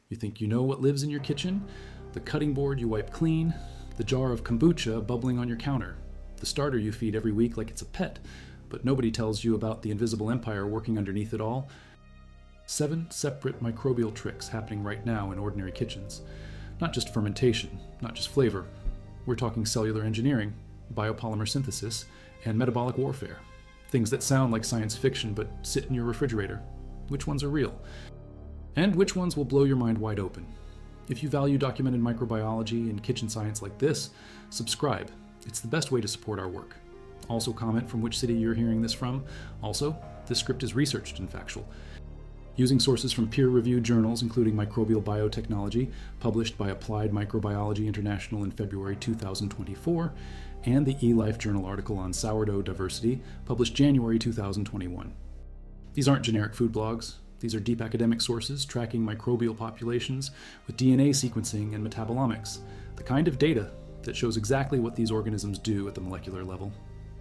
You think you know what lives in your kitchen? The cutting board you wipe clean, the jar of kombucha bubbling on your counter, the starter you feed every week like it's a pet, but nobody tells you about the invisible empire working underneath it all. 7 separate microbial tricks happening right now in ordinary kitchens. Not just fermentation, not just flavor. We're talking cellular engineering, biopolymer synthesis, and metabolic warfare. Things that sound like science fiction but sit in your refrigerator. Which ones are real? And which ones will blow your mind wide open? If you value documented microbiology and kitchen science like this, subscribe. It's the best way to support our work. Also comment from which city you're hearing this from. Also, this script is researched and factual. Using sources from peer-reviewed journals including Microbial Biotechnology, published by Applied Microbiology International in February 2024, and the eLife Journal article on sourdough diversity, published January 2021. These aren't generic food blogs. These are deep academic sources tracking microbial populations with DNA sequencing and metabolomics, the kind of data that shows exactly what these organisms do at the molecular level.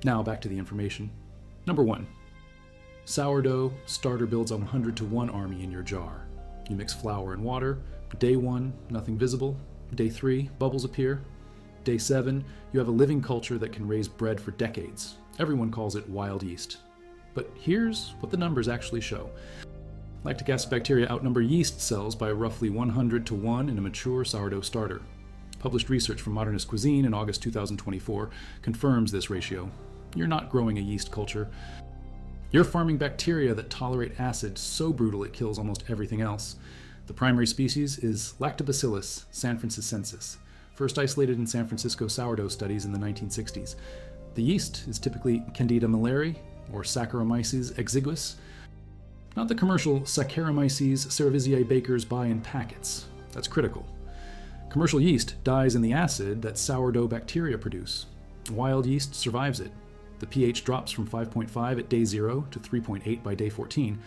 Now back to the information. Number 1. Sourdough starter builds a 100-to-1 army in your jar. You mix flour and water. Day 1, nothing visible. Day 3, bubbles appear. Day 7, you have a living culture that can raise bread for decades. Everyone calls it wild yeast. But here's what the numbers actually show. Lactic acid bacteria outnumber yeast cells by roughly 100-to-1 in a mature sourdough starter. Published research from Modernist Cuisine in August 2024 confirms this ratio. You're not growing a yeast culture. You're farming bacteria that tolerate acid so brutal it kills almost everything else. The primary species is Lactobacillus sanfranciscensis, first isolated in San Francisco sourdough studies in the 1960s. The yeast is typically Candida malari or Saccharomyces exiguus, not the commercial Saccharomyces cerevisiae bakers buy in packets. That's critical. Commercial yeast dies in the acid that sourdough bacteria produce. Wild yeast survives it. The pH drops from 5.5 at day 0 to 3.8 by day 14.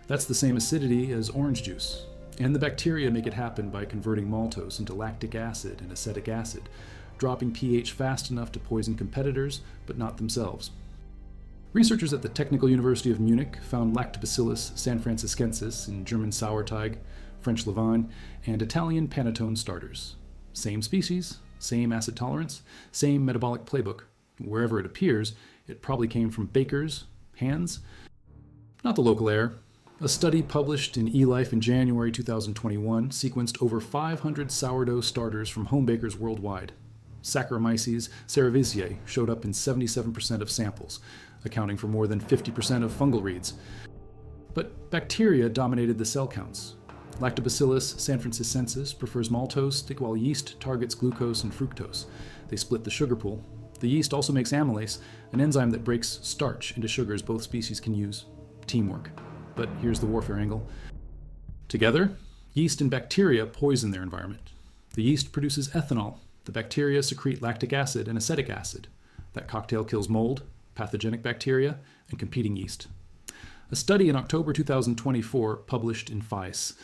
That's the same acidity as orange juice. And the bacteria make it happen by converting maltose into lactic acid and acetic acid, dropping pH fast enough to poison competitors, but not themselves. Researchers at the Technical University of Munich found Lactobacillus sanfranciscensis in German Sauerteig, French levain, and Italian panettone starters. Same species, same acid tolerance, same metabolic playbook. Wherever it appears, it probably came from bakers' hands, not the local air. A study published in eLife in January 2021 sequenced over 500 sourdough starters from home bakers worldwide. Saccharomyces cerevisiae showed up in 77% of samples, accounting for more than 50% of fungal reads. But bacteria dominated the cell counts. Lactobacillus sanfranciscensis prefers maltose, while yeast targets glucose and fructose. They split the sugar pool. The yeast also makes amylase, an enzyme that breaks starch into sugars both species can use. Teamwork. But here's the warfare angle. Together, yeast and bacteria poison their environment. The yeast produces ethanol. The bacteria secrete lactic acid and acetic acid. That cocktail kills mold, pathogenic bacteria, and competing yeast. A study in October 2024 published in FICE.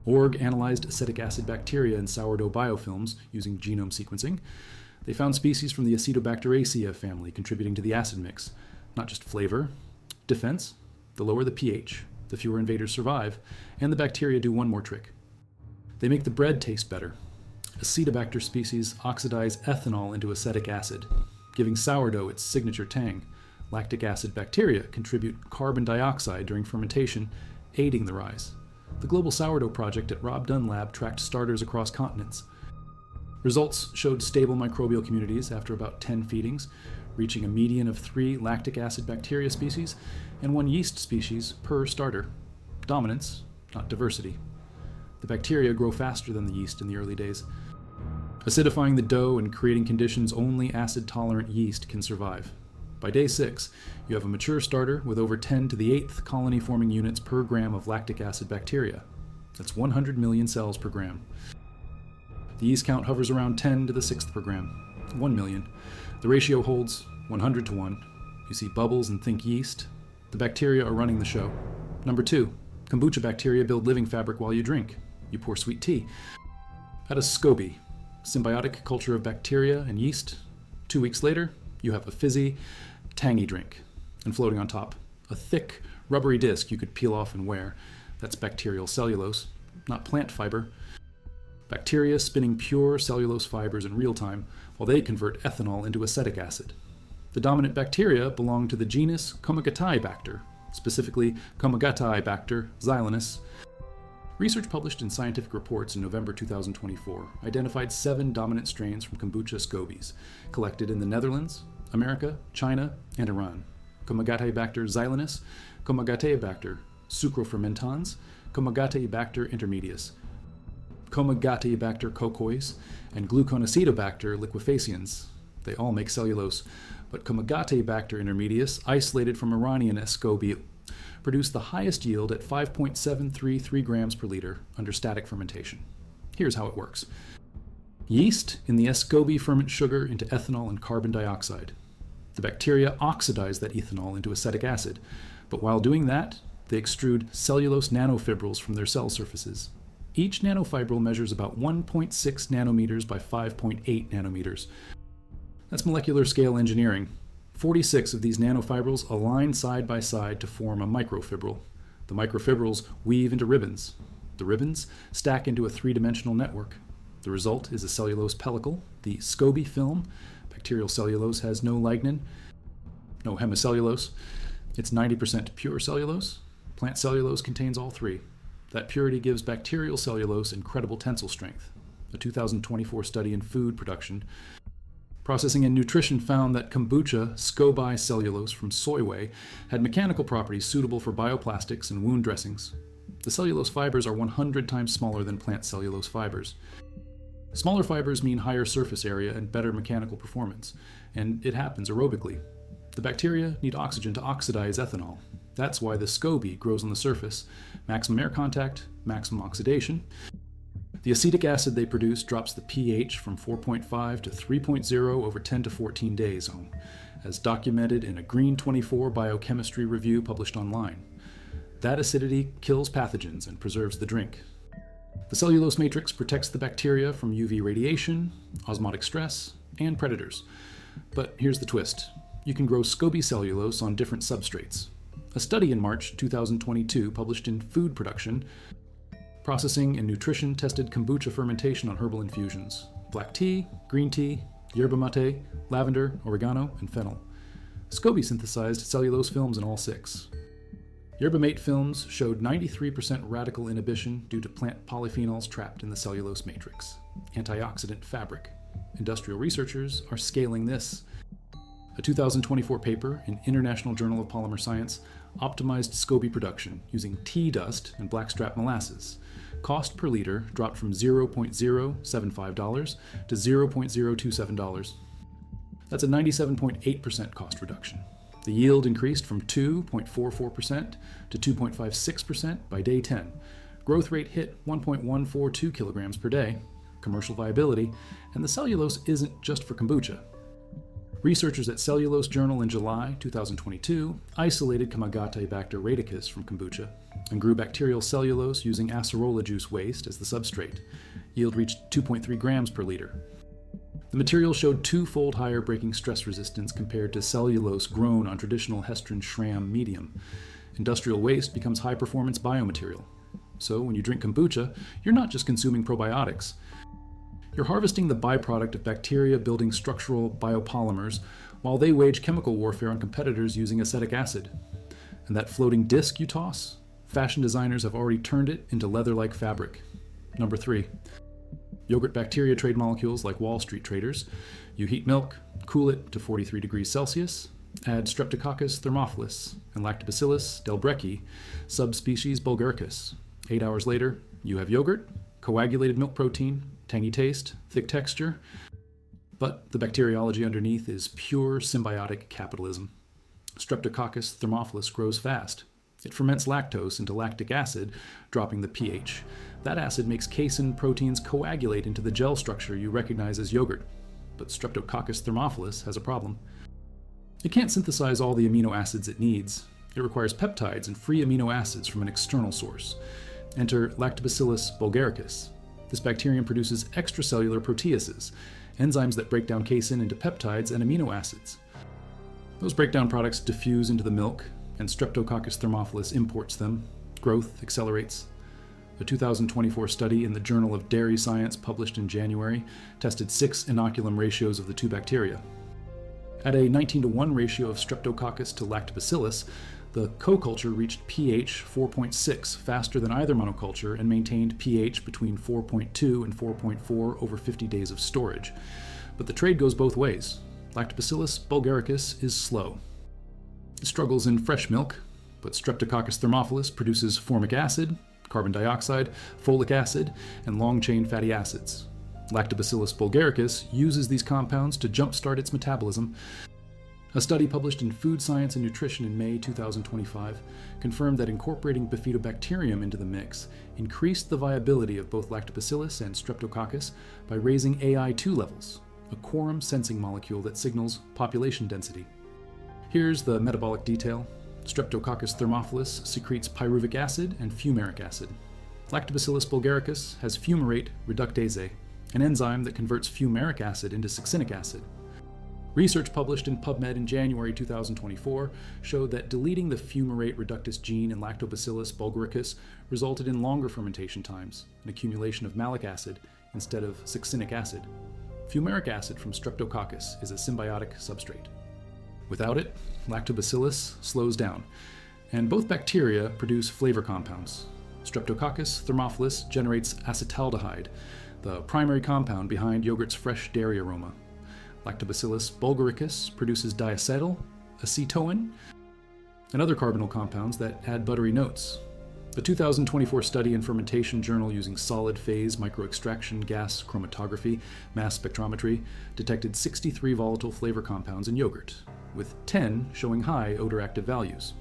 Org analyzed acetic acid bacteria in sourdough biofilms using genome sequencing. They found species from the Acetobacteriaceae family contributing to the acid mix. Not just flavor, defense. The lower the pH, the fewer invaders survive, and the bacteria do one more trick. They make the bread taste better. Acetobacter species oxidize ethanol into acetic acid, giving sourdough its signature tang. Lactic acid bacteria contribute carbon dioxide during fermentation, aiding the rise. The Global Sourdough Project at Rob Dunn Lab tracked starters across continents. Results showed stable microbial communities after about 10 feedings, reaching a median of 3 lactic acid bacteria species and 1 yeast species per starter. Dominance, not diversity. The bacteria grow faster than the yeast in the early days, acidifying the dough and creating conditions only acid-tolerant yeast can survive. By day 6, you have a mature starter with over 10 to the 8th colony-forming units per gram of lactic acid bacteria. That's 100 million cells per gram. The yeast count hovers around 10 to the 6th per gram, 1 million. The ratio holds 100-to-1. You see bubbles and think yeast. The bacteria are running the show. Number 2, kombucha bacteria build living fabric while you drink. You pour sweet tea. At a SCOBY, symbiotic culture of bacteria and yeast. 2 weeks later, you have a fizzy, tangy drink. And floating on top, a thick, rubbery disc you could peel off and wear. That's bacterial cellulose. not plant fiber. Bacteria spinning pure cellulose fibers in real time, while they convert ethanol into acetic acid. The dominant bacteria belong to the genus Comagataibacter, specifically Comagataibacter xylanus. Research published in Scientific Reports in November 2024 identified 7 dominant strains from kombucha scobies, collected in the Netherlands, America, China, and Iran. Comagataibacter xylanus, Comagataibacter sucrofermentans, Comagataibacter intermedius, Comagataibacter cocois, and Gluconacidobacter liquefaciens. They all make cellulose, but Comagataibacter intermedius, isolated from Iranian SCOBY, produced the highest yield at 5.733 grams per liter under static fermentation. Here's how it works. Yeast in the SCOBY ferment sugar into ethanol and carbon dioxide. The bacteria oxidize that ethanol into acetic acid, but while doing that, they extrude cellulose nanofibrils from their cell surfaces. Each nanofibril measures about 1.6 nanometers by 5.8 nanometers. That's molecular scale engineering. 46 of these nanofibrils align side by side to form a microfibril. The microfibrils weave into ribbons. The ribbons stack into a 3-dimensional network. The result is a cellulose pellicle, the SCOBY film. Bacterial cellulose has no lignin, no hemicellulose. It's 90% pure cellulose. Plant cellulose contains all 3. That purity gives bacterial cellulose incredible tensile strength. A 2024 study in food production Processing and Nutrition found that kombucha SCOBY cellulose from soy whey had mechanical properties suitable for bioplastics and wound dressings. The cellulose fibers are 100 times smaller than plant cellulose fibers. Smaller fibers mean higher surface area and better mechanical performance, and it happens aerobically. The bacteria need oxygen to oxidize ethanol. That's why the SCOBY grows on the surface. Maximum air contact, maximum oxidation. The acetic acid they produce drops the pH from 4.5 to 3.0 over 10 to 14 days, as documented in a Green 24 biochemistry review published online. That acidity kills pathogens and preserves the drink. The cellulose matrix protects the bacteria from UV radiation, osmotic stress, and predators. But here's the twist. You can grow SCOBY cellulose on different substrates. A study in March 2022 published in Food Production, Processing and Nutrition tested kombucha fermentation on herbal infusions: black tea, green tea, yerba mate, lavender, oregano, and fennel. SCOBY synthesized cellulose films in all 6. Yerba mate films showed 93% radical inhibition due to plant polyphenols trapped in the cellulose matrix. Antioxidant fabric. Industrial researchers are scaling this. A 2024 paper in International Journal of Polymer Science optimized SCOBY production using tea dust and blackstrap molasses. Cost per liter dropped from $0.075 to $0.027. That's a 97.8% cost reduction. The yield increased from 2.44% to 2.56% by day 10. Growth rate hit 1.142 kilograms per day. Commercial viability, and the cellulose isn't just for kombucha. Researchers at Cellulose Journal in July 2022 isolated Comagataibacter radicus from kombucha and grew bacterial cellulose using acerola juice waste as the substrate. Yield reached 2.3 grams per liter. The material showed 2-fold higher breaking stress resistance compared to cellulose grown on traditional Hestron Schramm medium. Industrial waste becomes high-performance biomaterial. So when you drink kombucha, you're not just consuming probiotics. You're harvesting the byproduct of bacteria building structural biopolymers while they wage chemical warfare on competitors using acetic acid. And that floating disc you toss? Fashion designers have already turned it into leather-like fabric. Number 3. Yogurt bacteria trade molecules like Wall Street traders. You heat milk, cool it to 43 degrees Celsius, add Streptococcus thermophilus and Lactobacillus delbrecki, subspecies bulgaricus. 8 hours later, you have yogurt, coagulated milk protein, tangy taste, thick texture, but the bacteriology underneath is pure symbiotic capitalism. Streptococcus thermophilus grows fast. It ferments lactose into lactic acid, dropping the pH. That acid makes casein proteins coagulate into the gel structure you recognize as yogurt. But Streptococcus thermophilus has a problem. It can't synthesize all the amino acids it needs. It requires peptides and free amino acids from an external source. Enter Lactobacillus bulgaricus. This bacterium produces extracellular proteases, enzymes that break down casein into peptides and amino acids. Those breakdown products diffuse into the milk, and Streptococcus thermophilus imports them. Growth accelerates. A 2024 study in the Journal of Dairy Science published in January tested 6 inoculum ratios of the two bacteria. At a 19:1 ratio of Streptococcus to Lactobacillus, the co-culture reached pH 4.6 faster than either monoculture and maintained pH between 4.2 and 4.4 over 50 days of storage. But the trade goes both ways. Lactobacillus bulgaricus is slow. It struggles in fresh milk, but Streptococcus thermophilus produces formic acid, carbon dioxide, folic acid, and long-chain fatty acids. Lactobacillus bulgaricus uses these compounds to jumpstart its metabolism. A study published in Food Science and Nutrition in May 2025 confirmed that incorporating Bifidobacterium into the mix increased the viability of both Lactobacillus and Streptococcus by raising AI2 levels, a quorum sensing molecule that signals population density. Here's the metabolic detail. Streptococcus thermophilus secretes pyruvic acid and fumaric acid. Lactobacillus bulgaricus has fumarate reductase, an enzyme that converts fumaric acid into succinic acid. Research published in PubMed in January 2024 showed that deleting the fumarate reductase gene in Lactobacillus bulgaricus resulted in longer fermentation times, an accumulation of malic acid instead of succinic acid. Fumaric acid from Streptococcus is a symbiotic substrate. Without it, Lactobacillus slows down, and both bacteria produce flavor compounds. Streptococcus thermophilus generates acetaldehyde, the primary compound behind yogurt's fresh dairy aroma. Lactobacillus bulgaricus produces diacetyl, acetoin, and other carbonyl compounds that add buttery notes. A 2024 study in Fermentation journal using solid-phase microextraction gas chromatography mass spectrometry detected 63 volatile flavor compounds in yogurt, with 10 showing high odor-active values.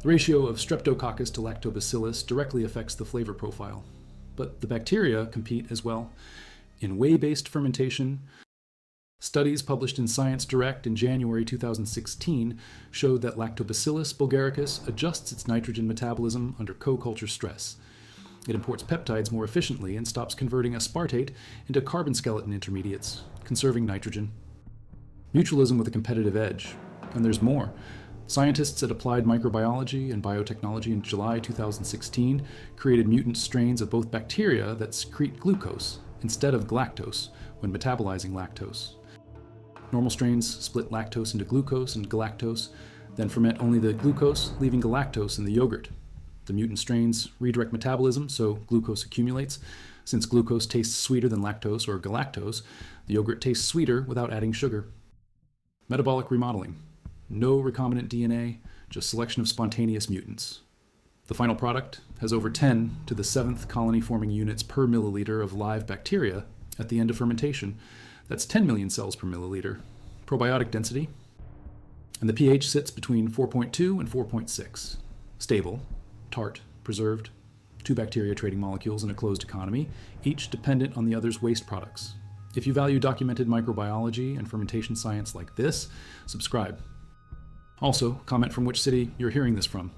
The ratio of Streptococcus to Lactobacillus directly affects the flavor profile, but the bacteria compete as well. In whey-based fermentation, studies published in Science Direct in January 2016 showed that Lactobacillus bulgaricus adjusts its nitrogen metabolism under co-culture stress. It imports peptides more efficiently and stops converting aspartate into carbon skeleton intermediates, conserving nitrogen. Mutualism with a competitive edge. And there's more. Scientists at Applied Microbiology and Biotechnology in July 2016 created mutant strains of both bacteria that secrete glucose instead of galactose when metabolizing lactose. Normal strains split lactose into glucose and galactose, then ferment only the glucose, leaving galactose in the yogurt. The mutant strains redirect metabolism so glucose accumulates. Since glucose tastes sweeter than lactose or galactose, the yogurt tastes sweeter without adding sugar. Metabolic remodeling. No recombinant DNA, just selection of spontaneous mutants. The final product has over 10 to the 7th colony-forming units per milliliter of live bacteria at the end of fermentation. That's 10 million cells per milliliter. Probiotic density. And the pH sits between 4.2 and 4.6. Stable, tart, preserved. 2 bacteria trading molecules in a closed economy, each dependent on the other's waste products. If you value documented microbiology and fermentation science like this, subscribe. Also, comment from which city you're hearing this from.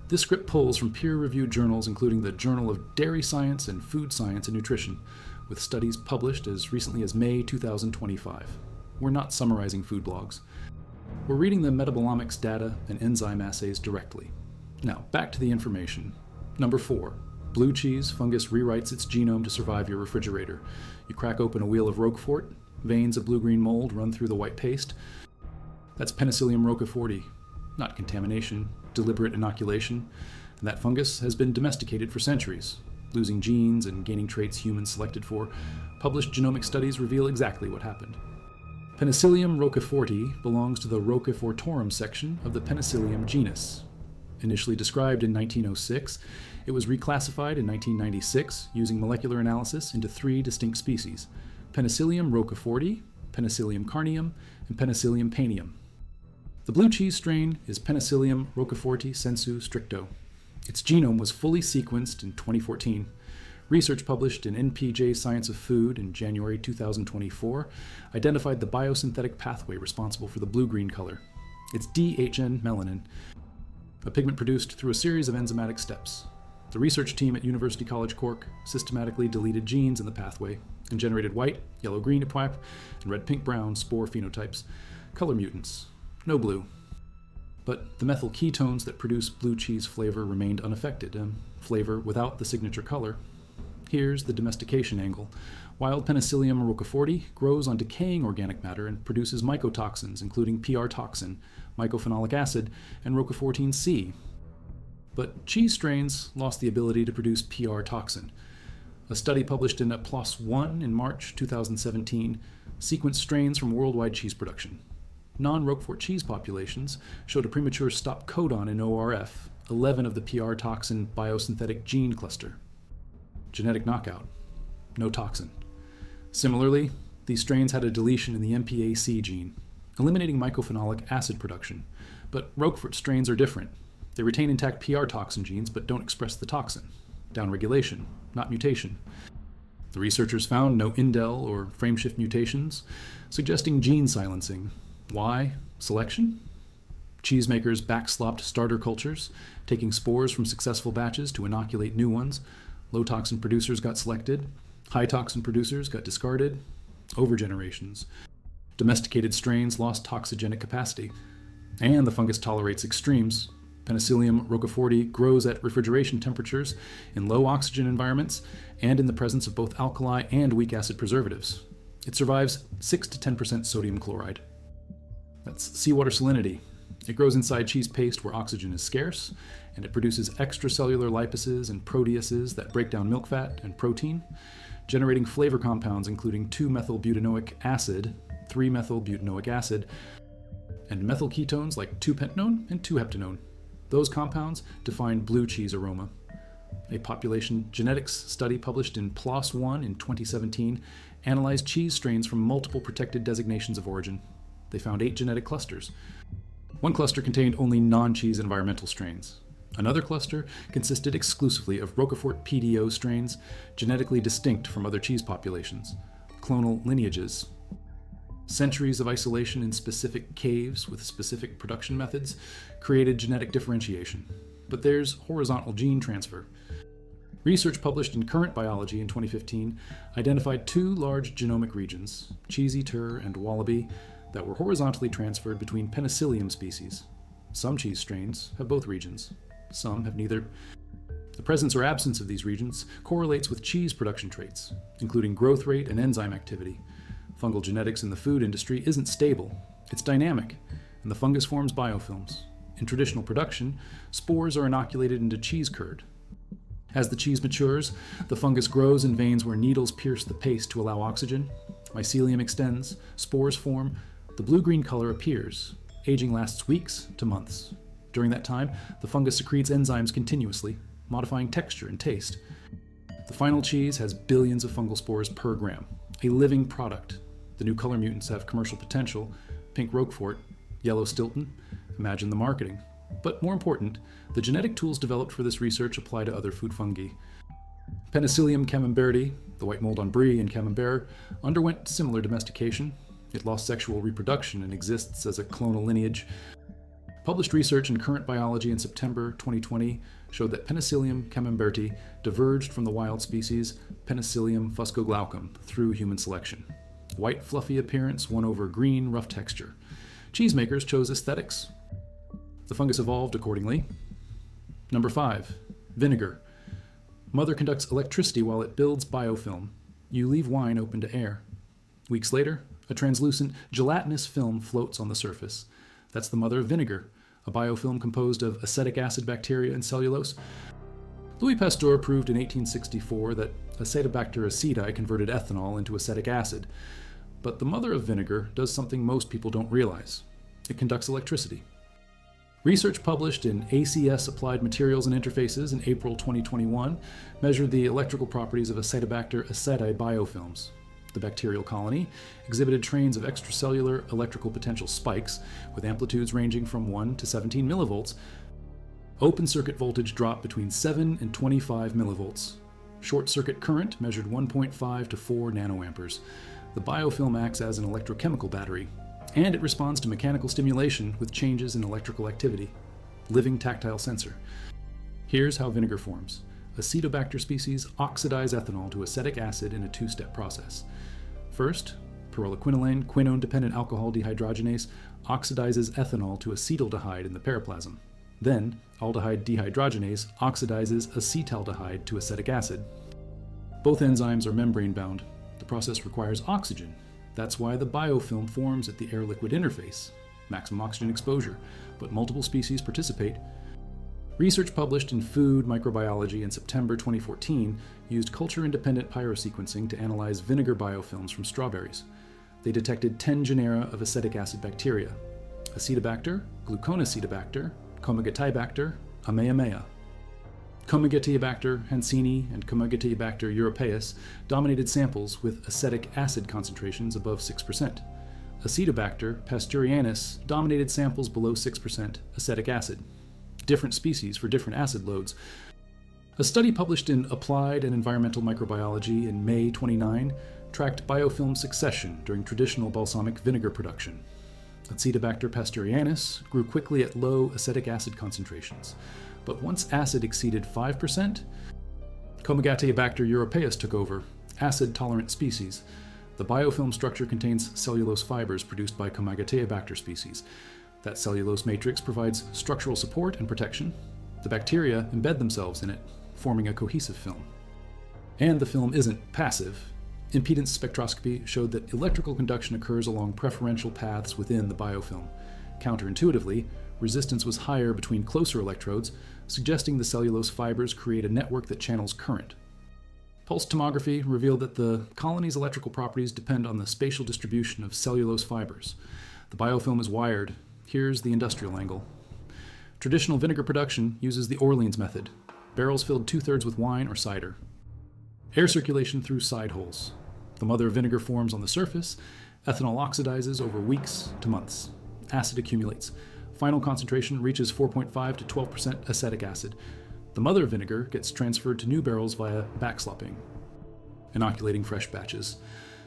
This script pulls from peer-reviewed journals including the Journal of Dairy Science and Food Science and Nutrition, with studies published as recently as May 2025. We're not summarizing food blogs. We're reading the metabolomics data and enzyme assays directly. Now, back to the information. Number 4. Blue cheese fungus rewrites its genome to survive your refrigerator. You crack open a wheel of Roquefort, veins of blue-green mold run through the white paste. That's Penicillium roqueforti, not contamination, deliberate inoculation, and that fungus has been domesticated for centuries, losing genes and gaining traits humans selected for. Published genomic studies reveal exactly what happened. Penicillium roqueforti belongs to the Roquefortorum section of the Penicillium genus. Initially described in 1906, it was reclassified in 1996 using molecular analysis into 3 distinct species: Penicillium roqueforti, Penicillium carneum, and Penicillium paneum. The blue cheese strain is Penicillium roqueforti sensu stricto. Its genome was fully sequenced in 2014. Research published in NPJ Science of Food in January 2024 identified the biosynthetic pathway responsible for the blue-green color. It's DHN melanin, a pigment produced through a series of enzymatic steps. The research team at University College Cork systematically deleted genes in the pathway and generated white, yellow-green EPWAP, and red-pink-brown spore phenotypes, color mutants. No blue. But the methyl ketones that produce blue cheese flavor remained unaffected, and flavor without the signature color. Here's the domestication angle. Wild Penicillium roqueforti grows on decaying organic matter and produces mycotoxins, including PR toxin, mycophenolic acid, and roquefortine C. But cheese strains lost the ability to produce PR toxin. A study published in PLOS One in March 2017 sequenced strains from worldwide cheese production. Non-Roquefort cheese populations showed a premature stop codon in ORF, 11 of the PR toxin biosynthetic gene cluster. Genetic knockout. No toxin. Similarly, these strains had a deletion in the MPAC gene, eliminating mycophenolic acid production. But Roquefort strains are different. They retain intact PR toxin genes but don't express the toxin. Downregulation, not mutation. The researchers found no indel or frameshift mutations, suggesting gene silencing. Why? Selection? Cheesemakers backslopped starter cultures, taking spores from successful batches to inoculate new ones. Low toxin producers got selected. High toxin producers got discarded. Overgenerations. Domesticated strains lost toxigenic capacity. And the fungus tolerates extremes. Penicillium roqueforti grows at refrigeration temperatures, in low oxygen environments, and in the presence of both alkali and weak acid preservatives. It survives 6 to 10% sodium chloride. That's seawater salinity. It grows inside cheese paste where oxygen is scarce, and it produces extracellular lipases and proteases that break down milk fat and protein, generating flavor compounds including 2-methylbutanoic acid, 3-methylbutanoic acid, and methyl ketones like 2-pentanone and 2-heptanone. Those compounds define blue cheese aroma. A population genetics study published in PLOS One in 2017 analyzed cheese strains from multiple protected designations of origin. They found 8 genetic clusters. One cluster contained only non-cheese environmental strains. Another cluster consisted exclusively of Roquefort PDO strains, genetically distinct from other cheese populations, clonal lineages. Centuries of isolation in specific caves with specific production methods created genetic differentiation. But there's horizontal gene transfer. Research published in Current Biology in 2015 identified 2 large genomic regions, cheese eater and wallaby, that were horizontally transferred between Penicillium species. Some cheese strains have both regions. Some have neither. The presence or absence of these regions correlates with cheese production traits, including growth rate and enzyme activity. Fungal genetics in the food industry isn't stable. It's dynamic, and the fungus forms biofilms. In traditional production, spores are inoculated into cheese curd. As the cheese matures, the fungus grows in veins where needles pierce the paste to allow oxygen. Mycelium extends, spores form, the blue-green color appears. Aging lasts weeks to months. During that time, the fungus secretes enzymes continuously, modifying texture and taste. The final cheese has billions of fungal spores per gram, a living product. The new color mutants have commercial potential: pink Roquefort, yellow Stilton. Imagine the marketing. But more important, the genetic tools developed for this research apply to other food fungi. Penicillium camemberti, the white mold on brie and camembert, underwent similar domestication. It lost sexual reproduction and exists as a clonal lineage. Published research in Current Biology in September 2020 showed that Penicillium camemberti diverged from the wild species Penicillium fuscoglaucum through human selection. White fluffy appearance won over green rough texture. Cheesemakers chose aesthetics. The fungus evolved accordingly. Number 5, vinegar. Mother conducts electricity while it builds biofilm. You leave wine open to air. Weeks later, a translucent, gelatinous film floats on the surface. That's the mother of vinegar, a biofilm composed of acetic acid bacteria and cellulose. Louis Pasteur proved in 1864 that Acetobacter aceti converted ethanol into acetic acid. But the mother of vinegar does something most people don't realize. It conducts electricity. Research published in ACS Applied Materials and Interfaces in April 2021 measured the electrical properties of Acetobacter aceti biofilms. The bacterial colony exhibited trains of extracellular electrical potential spikes with amplitudes ranging from 1 to 17 millivolts. Open circuit voltage dropped between 7 and 25 millivolts. Short circuit current measured 1.5 to 4 nanoamperes. The biofilm acts as an electrochemical battery, and it responds to mechanical stimulation with changes in electrical activity. Living tactile sensor. Here's how vinegar forms. Acetobacter species oxidize ethanol to acetic acid in a 2-step process. First, Pyrroloquinoline, quinone-dependent alcohol dehydrogenase, oxidizes ethanol to acetaldehyde in the periplasm. Then, aldehyde dehydrogenase oxidizes acetaldehyde to acetic acid. Both enzymes are membrane-bound. The process requires oxygen. That's why the biofilm forms at the air-liquid interface. Maximum oxygen exposure, but multiple species participate. Research published in Food Microbiology in September 2014 used culture-independent pyrosequencing to analyze vinegar biofilms from strawberries. They detected 10 genera of acetic acid bacteria: Acetobacter, Gluconacetobacter, Comagotibacter, Ameamea. Comagotibacter hanseini and Comagotibacter europaeus dominated samples with acetic acid concentrations above 6%. Acetobacter pasteurianus dominated samples below 6% acetic acid. Different species for different acid loads. A study published in Applied and Environmental Microbiology in May 29 tracked biofilm succession during traditional balsamic vinegar production. Acetobacter pasteurianus grew quickly at low acetic acid concentrations, but once acid exceeded 5%, Comagotibacter europaeus took over, acid-tolerant species. The biofilm structure contains cellulose fibers produced by Comagotibacter species. That cellulose matrix provides structural support and protection. The bacteria embed themselves in it, forming a cohesive film. And the film isn't passive. Impedance spectroscopy showed that electrical conduction occurs along preferential paths within the biofilm. Counterintuitively, resistance was higher between closer electrodes, suggesting the cellulose fibers create a network that channels current. Pulse tomography revealed that the colony's electrical properties depend on the spatial distribution of cellulose fibers. The biofilm is wired. Here's the industrial angle. Traditional vinegar production uses the Orleans method, barrels filled 2/3 with wine or cider. Air circulation through side holes. The mother vinegar forms on the surface. Ethanol oxidizes over weeks to months. Acid accumulates. Final concentration reaches 4.5 to 12% acetic acid. The mother vinegar gets transferred to new barrels via backslopping, inoculating fresh batches.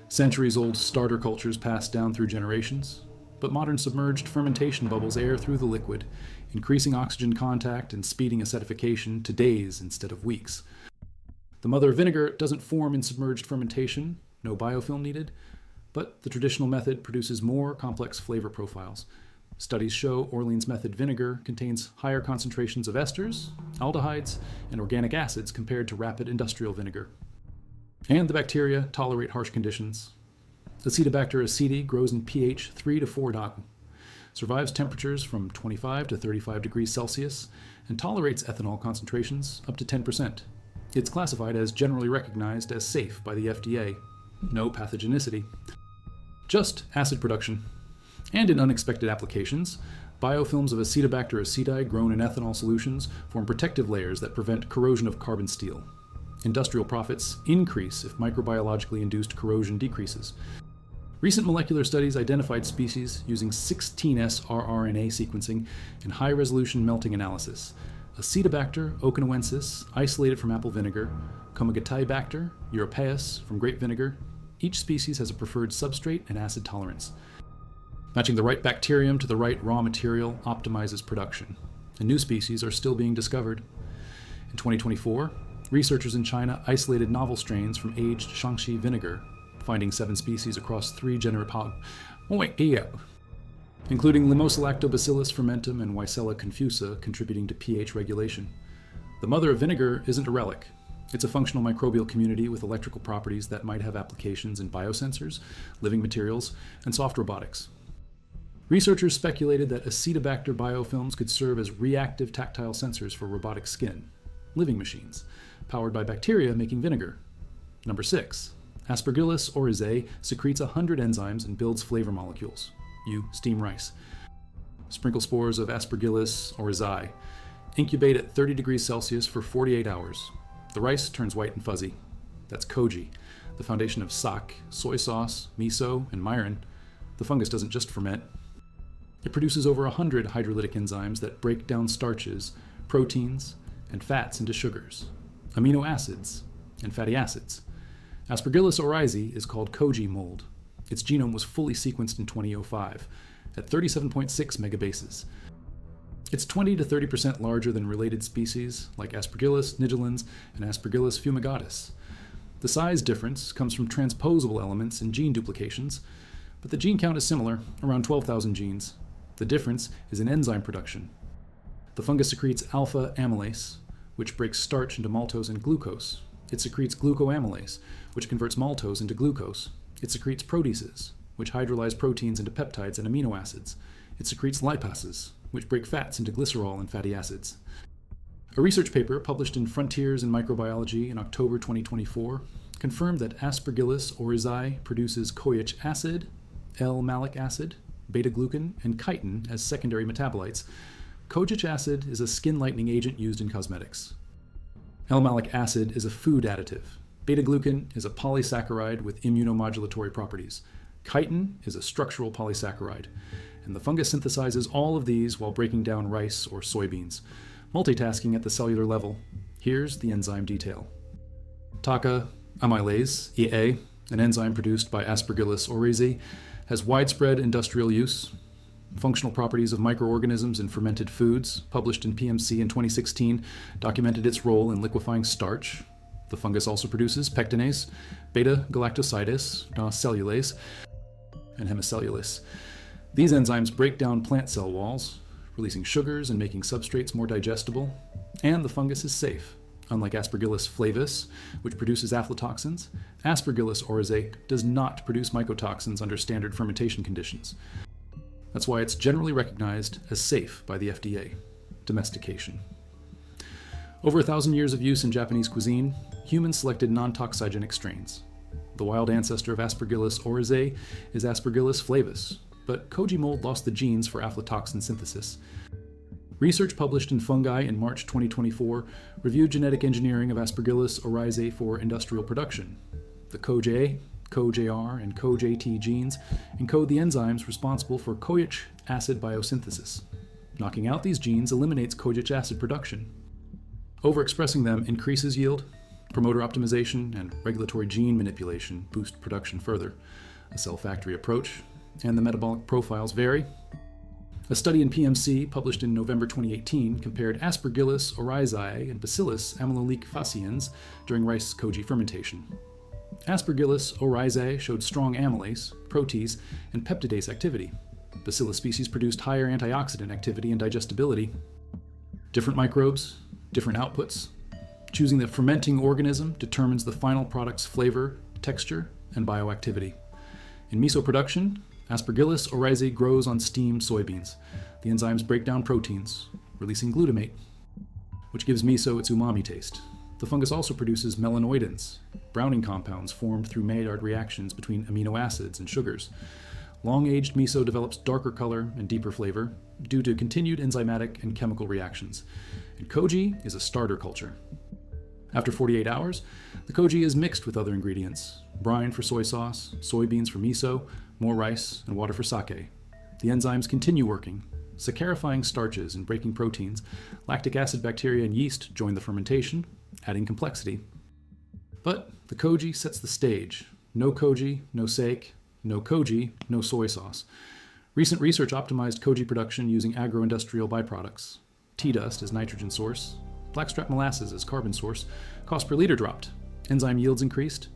Centuries-old starter cultures pass down through generations, but modern submerged fermentation bubbles air through the liquid, increasing oxygen contact and speeding acidification to days instead of weeks. The mother vinegar doesn't form in submerged fermentation, no biofilm needed, but the traditional method produces more complex flavor profiles. Studies show Orleans method vinegar contains higher concentrations of esters, aldehydes, and organic acids compared to rapid industrial vinegar. And the bacteria tolerate harsh conditions. Acetobacter aceti grows in pH 3 to 4 dog, survives temperatures from 25 to 35 degrees Celsius, and tolerates ethanol concentrations up to 10%. It's classified as generally recognized as safe by the FDA. No pathogenicity. Just acid production. And in unexpected applications, biofilms of Acetobacter aceti grown in ethanol solutions form protective layers that prevent corrosion of carbon steel. Industrial profits increase if microbiologically induced corrosion decreases. Recent molecular studies identified species using 16S rRNA sequencing and high-resolution melting analysis. Acetobacter okinawensis, isolated from apple vinegar, Comagotibacter europaeus from grape vinegar. Each species has a preferred substrate and acid tolerance. Matching the right bacterium to the right raw material optimizes production, and new species are still being discovered. In 2024, researchers in China isolated novel strains from aged Shaanxi vinegar, finding 7 species across 3 genera, including Limosilactobacillus fermentum and Weissella confusa, contributing to pH regulation. The mother of vinegar isn't a relic. It's a functional microbial community with electrical properties that might have applications in biosensors, living materials, and soft robotics. Researchers speculated that Acetobacter biofilms could serve as reactive tactile sensors for robotic skin, living machines, powered by bacteria making vinegar. Number 6. Aspergillus oryzae secretes 100 enzymes and builds flavor molecules. You steam rice. Sprinkle spores of Aspergillus oryzae. Incubate at 30 degrees Celsius for 48 hours. The rice turns white and fuzzy. That's koji, the foundation of sak, soy sauce, miso, and mirin. The fungus doesn't just ferment. It produces over 100 hydrolytic enzymes that break down starches, proteins, and fats into sugars, amino acids, and fatty acids. Aspergillus oryzae is called koji mold. Its genome was fully sequenced in 2005 at 37.6 megabases. It's 20 to 30% larger than related species like Aspergillus nigilans and Aspergillus fumigatus. The size difference comes from transposable elements and gene duplications, but the gene count is similar, around 12,000 genes. The difference is in enzyme production. The fungus secretes alpha amylase, which breaks starch into maltose and glucose. It secretes glucoamylase, which converts maltose into glucose. It secretes proteases, which hydrolyze proteins into peptides and amino acids. It secretes lipases, which break fats into glycerol and fatty acids. A research paper published in Frontiers in Microbiology in October 2024 confirmed that Aspergillus oryzae produces koic acid, L-malic acid, beta-glucan, and chitin as secondary metabolites. Kojic acid is a skin-lightening agent used in cosmetics. L-malic acid is a food additive. Beta-glucan is a polysaccharide with immunomodulatory properties. Chitin is a structural polysaccharide, and the fungus synthesizes all of these while breaking down rice or soybeans, multitasking at the cellular level. Here's the enzyme detail. Taka amylase, EA, an enzyme produced by Aspergillus oryzae, has widespread industrial use. Functional properties of microorganisms in fermented foods, published in PMC in 2016, documented its role in liquefying starch. The fungus also produces pectinase, beta-galactosidase, cellulase, and hemicellulase. These enzymes break down plant cell walls, releasing sugars and making substrates more digestible, and the fungus is safe. Unlike Aspergillus flavus, which produces aflatoxins, Aspergillus oryzae does not produce mycotoxins under standard fermentation conditions. That's why it's generally recognized as safe by the FDA. Domestication. Over 1,000 years of use in Japanese cuisine, humans selected non-toxigenic strains. The wild ancestor of Aspergillus oryzae is Aspergillus flavus, but koji mold lost the genes for aflatoxin synthesis. Research published in Fungi in March 2024 reviewed genetic engineering of Aspergillus oryzae for industrial production. The CoJ, CoJR, and CoJT genes encode the enzymes responsible for koic acid biosynthesis. Knocking out these genes eliminates kojic acid production. Overexpressing them increases yield. Promoter optimization and regulatory gene manipulation boost production further. A cell factory approach and the metabolic profiles vary. A study in PMC published in November 2018 compared Aspergillus oryzae and Bacillus amyloleic faciens during rice koji fermentation. Aspergillus oryzae showed strong amylase, protease, and peptidase activity. Bacillus species produced higher antioxidant activity and digestibility. Different microbes, different outputs. Choosing the fermenting organism determines the final product's flavor, texture, and bioactivity. In miso production, Aspergillus oryzae grows on steamed soybeans. The enzymes break down proteins, releasing glutamate, which gives miso its umami taste. The fungus also produces melanoidins, browning compounds formed through Maillard reactions between amino acids and sugars. Long-aged miso develops darker color and deeper flavor due to continued enzymatic and chemical reactions. And koji is a starter culture. After 48 hours, the koji is mixed with other ingredients: brine for soy sauce, soybeans for miso, more rice, and water for sake. The enzymes continue working, saccharifying starches and breaking proteins. Lactic acid bacteria and yeast join the fermentation, adding complexity. But the koji sets the stage. No koji, no sake. No koji, no soy sauce. Recent research optimized koji production using agro-industrial byproducts. Tea dust as nitrogen source, blackstrap molasses as carbon source. Cost per liter dropped. Enzyme yields increased.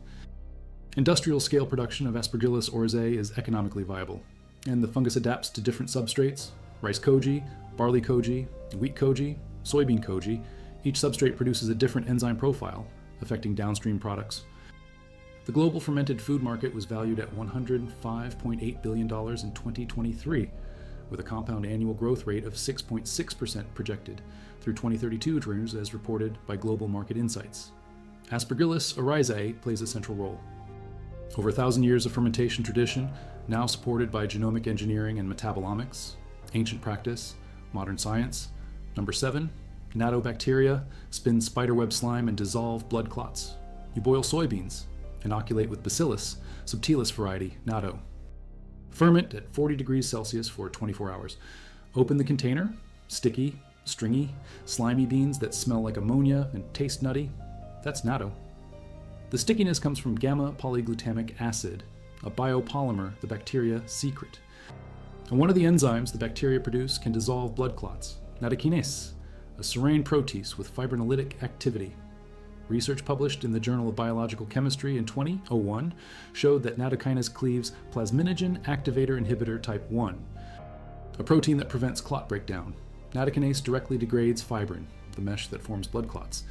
Industrial scale production of Aspergillus oryzae is economically viable, and the fungus adapts to different substrates: rice koji, barley koji, wheat koji, soybean koji. Each substrate produces a different enzyme profile, affecting downstream products. The global fermented food market was valued at $105.8 billion in 2023, with a compound annual growth rate of 6.6% projected through 2032 as reported by Global Market Insights. Aspergillus oryzae plays a central role. Over 1,000 years of fermentation tradition, now supported by genomic engineering and metabolomics, ancient practice, modern science. Number 7, natobacteria spin spiderweb slime and dissolve blood clots. You boil soybeans, inoculate with Bacillus subtilis variety, natto. Ferment at 40 degrees Celsius for 24 hours. Open the container, sticky, stringy, slimy beans that smell like ammonia and taste nutty. That's natto. The stickiness comes from gamma-polyglutamic acid, a biopolymer the bacteria secrete. And one of the enzymes the bacteria produce can dissolve blood clots, nattokinase, a serine protease with fibrinolytic activity. Research published in the Journal of Biological Chemistry in 2001 showed that nattokinase cleaves plasminogen activator inhibitor type 1, a protein that prevents clot breakdown. Nattokinase directly degrades fibrin, the mesh that forms blood clots.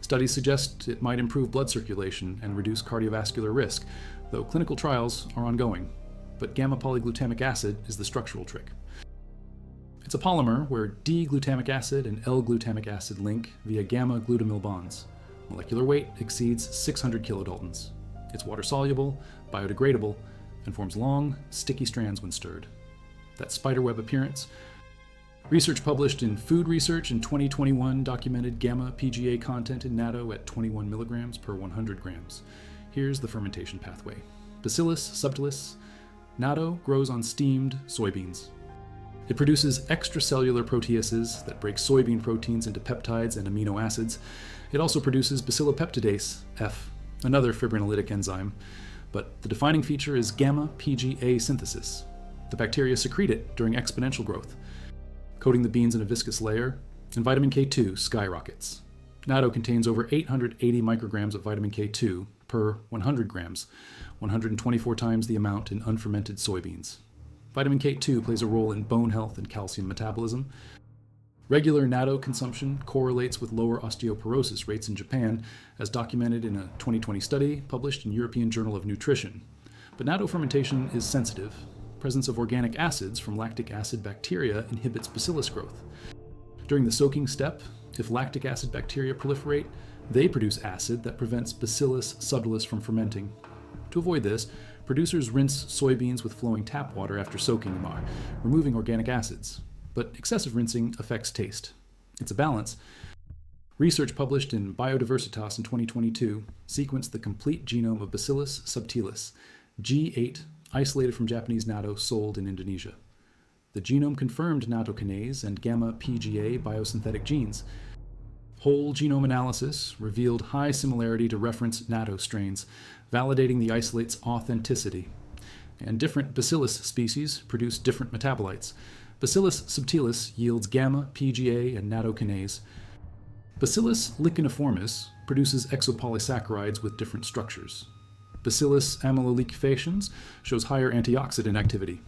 Studies suggest it might improve blood circulation and reduce cardiovascular risk, though clinical trials are ongoing. But gamma-polyglutamic acid is the structural trick. It's a polymer where D-glutamic acid and L-glutamic acid link via gamma-glutamyl bonds. Molecular weight exceeds 600 kilodaltons. It's water-soluble, biodegradable, and forms long, sticky strands when stirred. That spiderweb appearance. Research published in Food Research in 2021 documented gamma-PGA content in natto at 21 milligrams per 100 grams. Here's the fermentation pathway. Bacillus subtilis. Natto grows on steamed soybeans. It produces extracellular proteases that break soybean proteins into peptides and amino acids. It also produces bacillopeptidase, F, another fibrinolytic enzyme, but the defining feature is gamma-PGA synthesis. The bacteria secrete it during exponential growth, coating the beans in a viscous layer, and vitamin K2 skyrockets. Natto contains over 880 micrograms of vitamin K2 per 100 grams, 124 times the amount in unfermented soybeans. Vitamin K2 plays a role in bone health and calcium metabolism. Regular natto consumption correlates with lower osteoporosis rates in Japan, as documented in a 2020 study published in European Journal of Nutrition. But natto fermentation is sensitive. Presence of organic acids from lactic acid bacteria inhibits bacillus growth. During the soaking step, if lactic acid bacteria proliferate, they produce acid that prevents Bacillus subtilis from fermenting. To avoid this, producers rinse soybeans with flowing tap water after soaking them, removing organic acids. But excessive rinsing affects taste. It's a balance. Research published in Biodiversitas in 2022 sequenced the complete genome of Bacillus subtilis, G8, isolated from Japanese natto sold in Indonesia. The genome confirmed nattokinase and gamma-PGA biosynthetic genes. Whole genome analysis revealed high similarity to reference natto strains, validating the isolate's authenticity. And different Bacillus species produce different metabolites. Bacillus subtilis yields gamma-PGA and nattokinase. Bacillus licheniformis produces exopolysaccharides with different structures. Bacillus amyloliquefaciens shows higher antioxidant activity.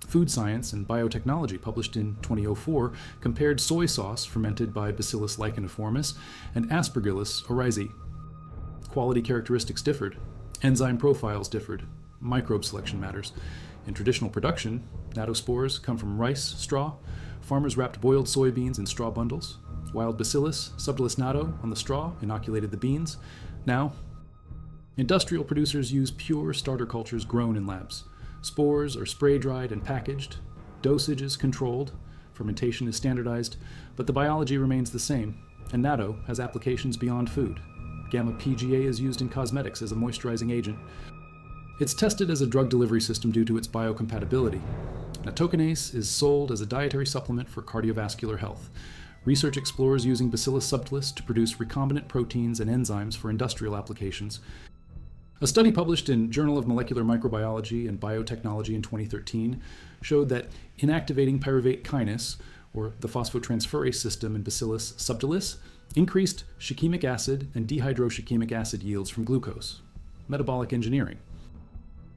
Food Science and Biotechnology, published in 2004, compared soy sauce fermented by Bacillus licheniformis and Aspergillus oryzae. Quality characteristics differed. Enzyme profiles differed. Microbe selection matters. In traditional production, nattospores come from rice straw. Farmers wrapped boiled soybeans in straw bundles. Wild Bacillus subtilis natto on the straw inoculated the beans. Now, industrial producers use pure starter cultures grown in labs. Spores are spray-dried and packaged. Dosage is controlled. Fermentation is standardized. But the biology remains the same, and natto has applications beyond food. Gamma-PGA is used in cosmetics as a moisturizing agent. It's tested as a drug delivery system due to its biocompatibility. Nattokinase is sold as a dietary supplement for cardiovascular health. Research explores using Bacillus subtilis to produce recombinant proteins and enzymes for industrial applications. A study published in Journal of Molecular Microbiology and Biotechnology in 2013 showed that inactivating pyruvate kinase, or the phosphotransferase system in Bacillus subtilis, increased shikimic acid and dehydroshikimic acid yields from glucose. Metabolic engineering.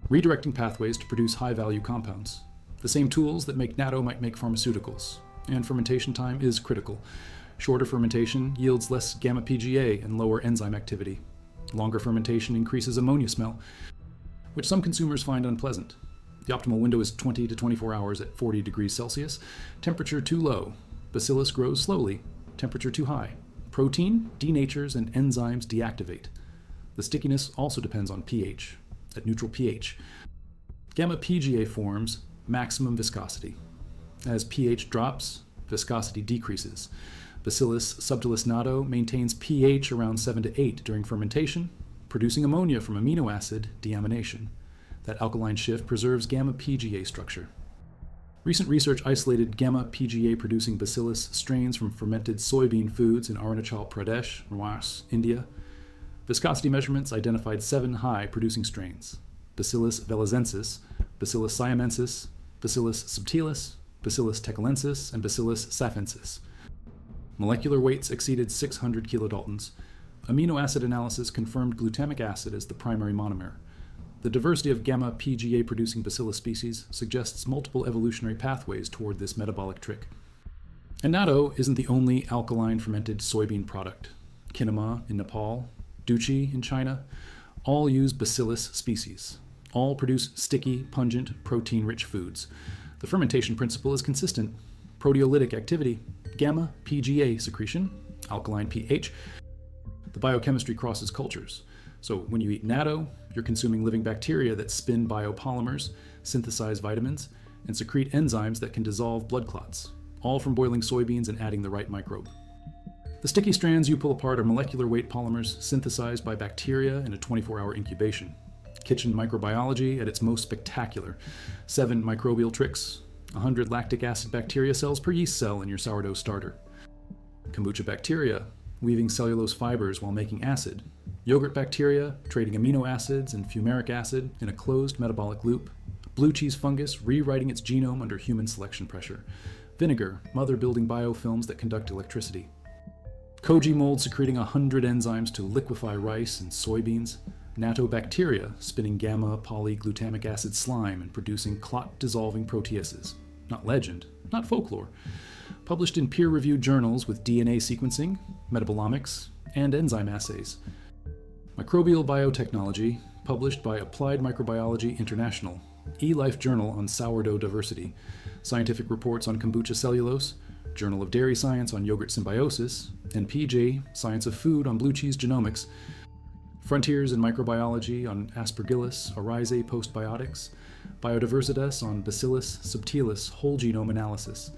Redirecting pathways to produce high-value compounds. The same tools that make natto might make pharmaceuticals. And fermentation time is critical. Shorter fermentation yields less gamma-PGA and lower enzyme activity. Longer fermentation increases ammonia smell, which some consumers find unpleasant. The optimal window is 20 to 24 hours at 40 degrees Celsius. Temperature too low. Bacillus grows slowly. Temperature too high. Protein denatures and enzymes deactivate. The stickiness also depends on pH. At neutral pH, gamma-PGA forms maximum viscosity. As pH drops, viscosity decreases. Bacillus subtilis natto maintains pH around 7 to 8 during fermentation, producing ammonia from amino acid deamination. That alkaline shift preserves gamma-PGA structure. Recent research isolated gamma-PGA producing Bacillus strains from fermented soybean foods in Arunachal Pradesh, India. Viscosity measurements identified 7 high producing strains: Bacillus velazensis, Bacillus siamensis, Bacillus subtilis, Bacillus tecalensis, and Bacillus safensis. Molecular weights exceeded 600 kilodaltons. Amino acid analysis confirmed glutamic acid as the primary monomer. The diversity of gamma PGA-producing bacillus species suggests multiple evolutionary pathways toward this metabolic trick. And natto isn't the only alkaline fermented soybean product. Kinema in Nepal, duchi in China, all use bacillus species. All produce sticky, pungent, protein-rich foods. The fermentation principle is consistent. Proteolytic activity, gamma PGA secretion, alkaline pH. The biochemistry crosses cultures. So when you eat natto, you're consuming living bacteria that spin biopolymers, synthesize vitamins, and secrete enzymes that can dissolve blood clots, all from boiling soybeans and adding the right microbe. The sticky strands you pull apart are molecular weight polymers synthesized by bacteria in a 24-hour incubation. Kitchen microbiology at its most spectacular. 7 microbial tricks, 100 lactic acid bacteria cells per yeast cell in your sourdough starter. Kombucha bacteria, weaving cellulose fibers while making acid. Yogurt bacteria, trading amino acids and fumaric acid in a closed metabolic loop. Blue cheese fungus, rewriting its genome under human selection pressure. Vinegar, mother building biofilms that conduct electricity. Koji mold secreting 100 enzymes to liquefy rice and soybeans. Natto bacteria spinning gamma polyglutamic acid slime and producing clot-dissolving proteases. Not legend, not folklore. Published in peer-reviewed journals with DNA sequencing, metabolomics, and enzyme assays. Microbial biotechnology, published by Applied Microbiology International, eLife Journal on Sourdough Diversity, Scientific Reports on Kombucha Cellulose, Journal of Dairy Science on Yogurt Symbiosis, and PJ, Science of Food on Blue Cheese Genomics, Frontiers in Microbiology on Aspergillus oryzae postbiotics, Biodiversitas on Bacillus subtilis whole genome analysis.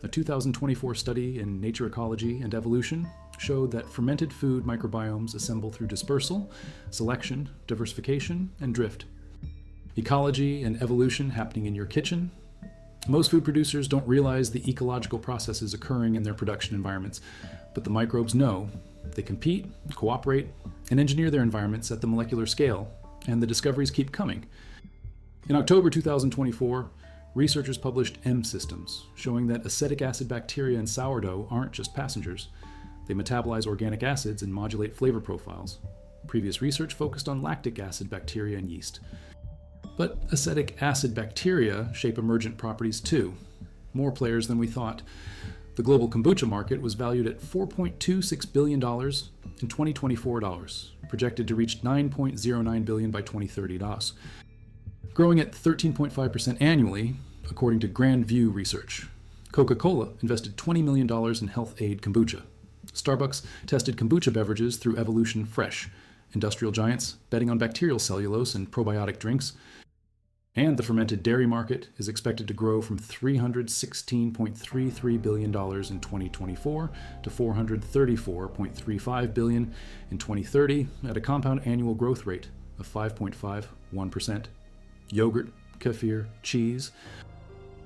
A 2024 study in Nature Ecology and Evolution showed that fermented food microbiomes assemble through dispersal, selection, diversification, and drift. Ecology and evolution happening in your kitchen. Most food producers don't realize the ecological processes occurring in their production environments, but the microbes know. They compete, cooperate, and engineer their environments at the molecular scale, and the discoveries keep coming. In October 2024, researchers published M systems, showing that acetic acid bacteria in sourdough aren't just passengers. They metabolize organic acids and modulate flavor profiles. Previous research focused on lactic acid bacteria and yeast. But acetic acid bacteria shape emergent properties too. More players than we thought. The global kombucha market was valued at $4.26 billion in 2024 dollars, projected to reach $9.09 billion by 2030 dollars, growing at 13.5% annually, according to Grand View Research. Coca-Cola invested $20 million in health aid kombucha. Starbucks tested kombucha beverages through Evolution Fresh. Industrial giants betting on bacterial cellulose and probiotic drinks. And the fermented dairy market is expected to grow from $316.33 billion in 2024 to $434.35 billion in 2030 at a compound annual growth rate of 5.51%. Yogurt, kefir, cheese,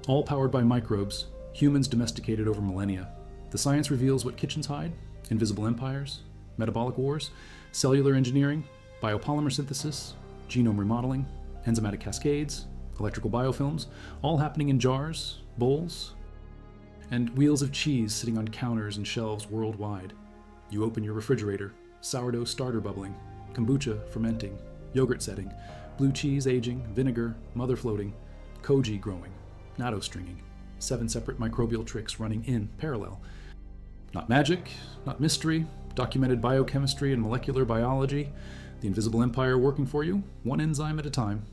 all powered by microbes, humans domesticated over millennia. The science reveals what kitchens hide: invisible empires, metabolic wars, cellular engineering, biopolymer synthesis, genome remodeling, enzymatic cascades, electrical biofilms, all happening in jars, bowls, and wheels of cheese sitting on counters and shelves worldwide. You open your refrigerator, sourdough starter bubbling, kombucha fermenting, yogurt setting, blue cheese aging, vinegar, mother floating, koji growing, natto stringing, 7 separate microbial tricks running in parallel. Not magic, not mystery, documented biochemistry and molecular biology, the invisible empire working for you, one enzyme at a time.